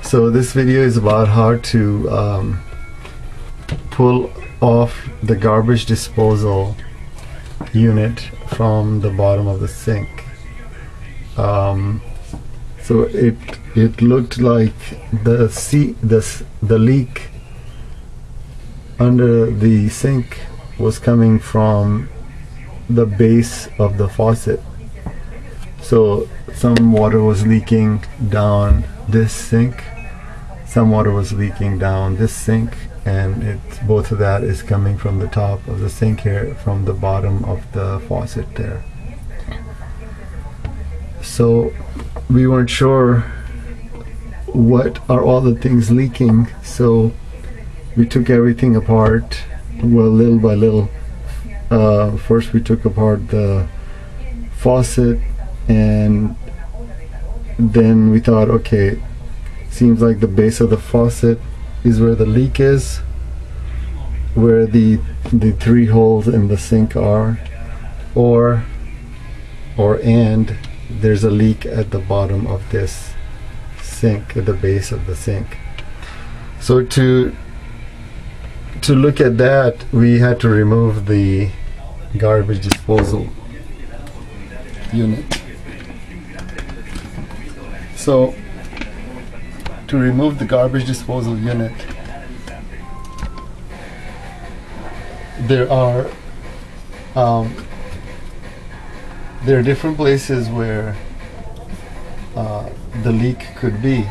So this video is about how to pull off the garbage disposal unit from the bottom of the sink. So it looked like the leak under the sink was coming from the base of the faucet. So some water was leaking down this sink, some water was leaking down this sink, and both of that is coming from the top of the sink here, from the bottom of the faucet there. So we weren't sure what are all the things leaking, so we took everything apart, well, little by little. First we took apart the faucet, and then we thought, okay, seems like the base of the faucet is where the leak is, where the three holes in the sink are, and there's a leak at the bottom of this sink, at the base of the sink. So to look at that, we had to remove the garbage disposal unit. So to remove the garbage disposal unit, there are different places where the leak could be.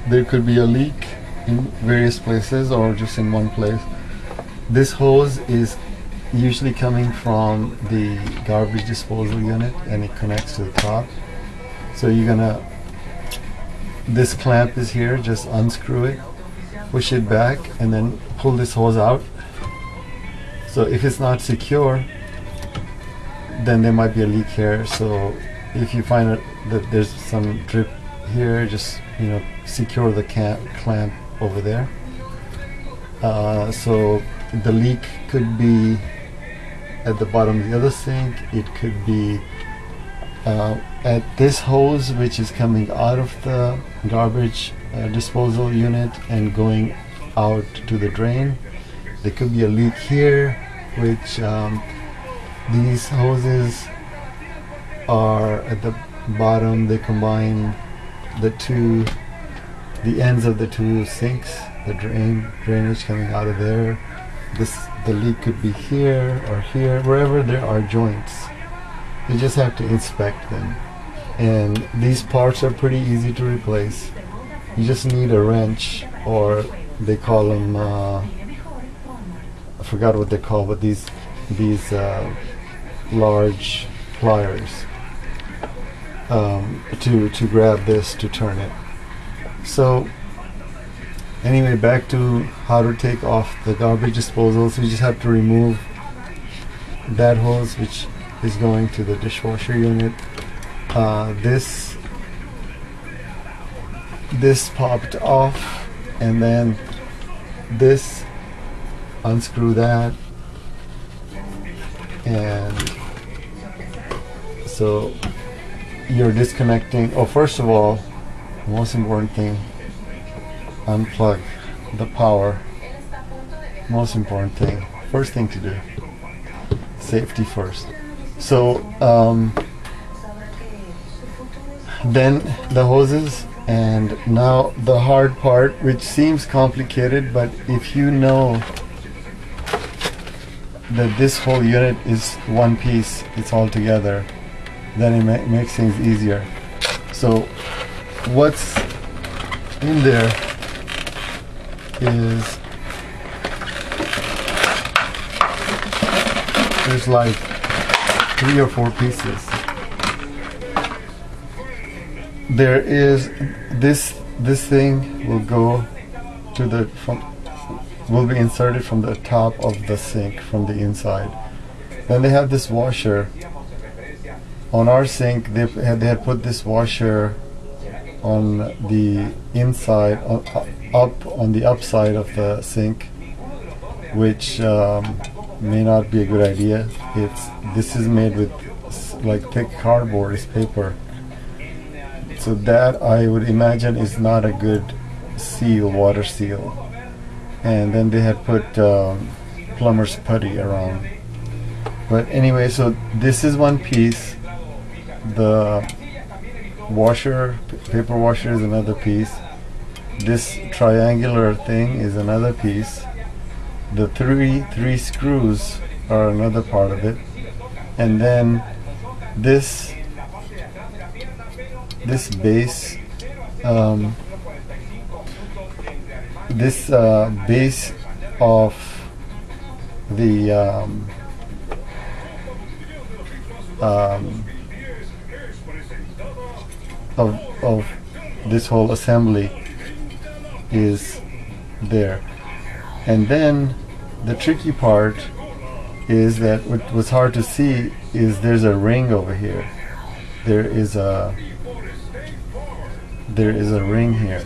There could be a leak in various places or just in one place. This hose is usually coming from the garbage disposal unit, and it connects to the top. So this clamp is here, just unscrew it, push it back, and then pull this hose out. So if it's not secure, then there might be a leak here. So if you find that there's some drip here, just secure the clamp over there. So the leak could be at the bottom of the other sink. It could be at this hose, which is coming out of the garbage disposal unit and going out to the drain. There could be a leak here, which these hoses are at the bottom. They combine the ends of the two sinks, the drainage coming out of there. The leak could be here or here, wherever there are joints. You just have to inspect them, and these parts are pretty easy to replace. You just need a wrench, or they call them I forgot what they're called, but these large pliers to grab this, to turn it. So anyway, back to how to take off the garbage disposal. So you just have to remove that hose, which is going to the dishwasher unit. This popped off, and then this, unscrew that, and so you're disconnecting. Oh, first of all, most important thing, unplug the power. Most important thing, first thing to do, safety first. So then the hoses, and now the hard part, which seems complicated, but if you know that this whole unit is one piece, it's all together, then it makes things easier. So what's in there is, there's like 3 or 4 pieces. There is this thing will go to will be inserted from the top of the sink, from the inside. Then they have this washer. On our sink, they had put this washer on the inside, up on the upside of the sink, which may not be a good idea. This is made with like thick cardboard, is paper. So that, I would imagine, is not a good seal, water seal, and then they had put plumber's putty around. But anyway, so this is one piece. The paper washer is another piece. This triangular thing is another piece. The three screws are another part of it, and then this base, base of the of this whole assembly is there. And then the tricky part is that what was hard to see is there's a ring over here. There is a ring here.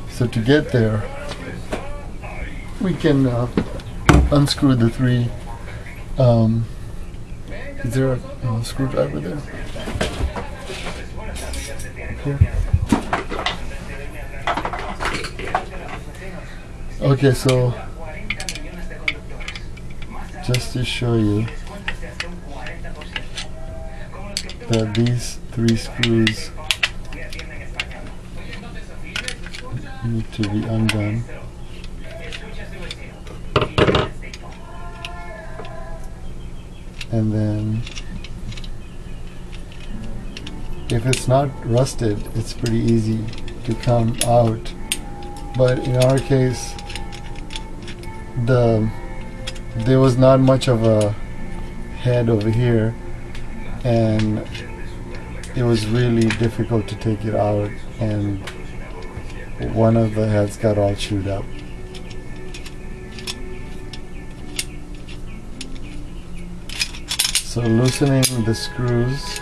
So to get there, we can unscrew the three. Is there a screwdriver there? Here. Okay, so just to show you that these three screws need to be undone. And then if it's not rusted, it's pretty easy to come out. But in our case, there was not much of a head over here, and it was really difficult to take it out, and one of the heads got all chewed up. So loosening the screws,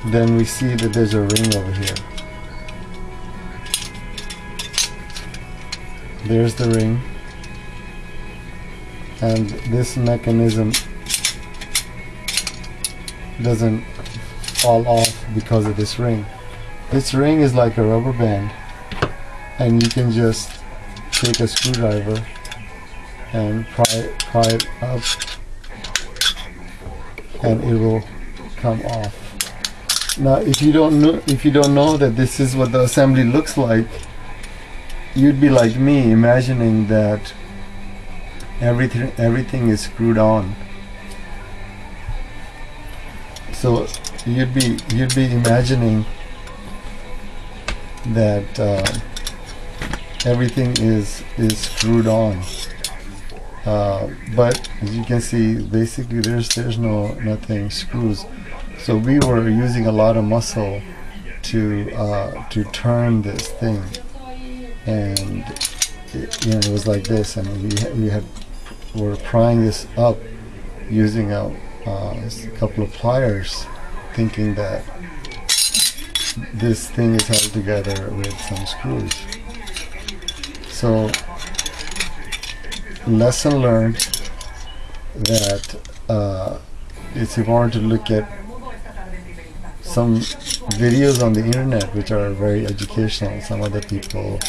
then we see that there's a ring over here. There's the ring, and this mechanism doesn't fall off because of this ring. This ring is like a rubber band, and you can just take a screwdriver and pry it up, and it will come off. Now, if you don't know that this is what the assembly looks like, you'd be like me, imagining that everything is screwed on. So you'd be imagining that everything is screwed on. But as you can see, basically there's nothing screws. So we were using a lot of muscle to turn this thing, and it was like this, and we were prying this up using a couple of pliers, thinking that this thing is held together with some screws. So lesson learned that it's important to look at some videos on the internet which are very educational, some other people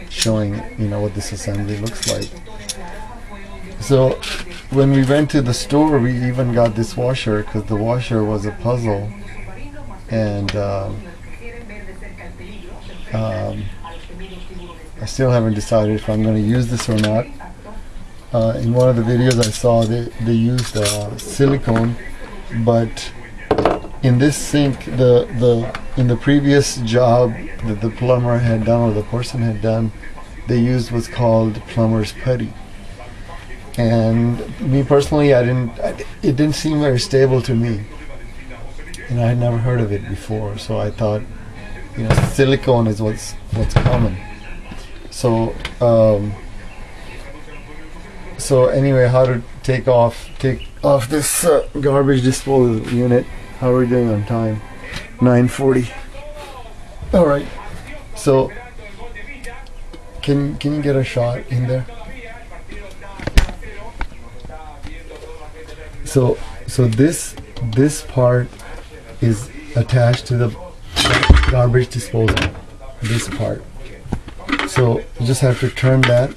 showing what this assembly looks like. So when we went to the store, we even got this washer because the washer was a puzzle, and I still haven't decided if I'm going to use this or not. In one of the videos I saw, they used silicone, but in this sink, in the previous job that the plumber had done, or the person had done, they used what's called plumber's putty. And me personally, it didn't seem very stable to me, and I had never heard of it before. So I thought, silicone is what's common. So anyway, how to take off this garbage disposal unit. How are we doing on time? 9:40. All right. So can you get a shot in there? So this part is attached to the garbage disposal. this part. So you just have to turn that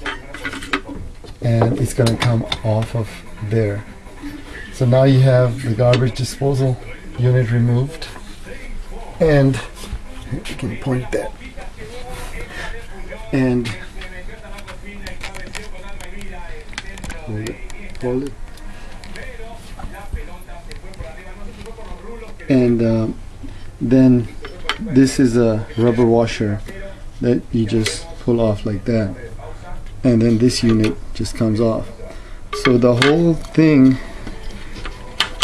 and it's gonna come off of there. So now you have the garbage disposal unit removed, and you can point that, and hold it, and then this is a rubber washer that you just pull off like that, and then this unit just comes off. So the whole thing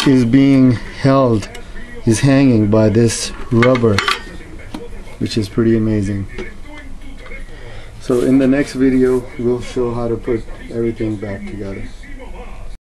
is being held, is hanging by this rubber, which is pretty amazing. So in the next video we'll show how to put everything back together.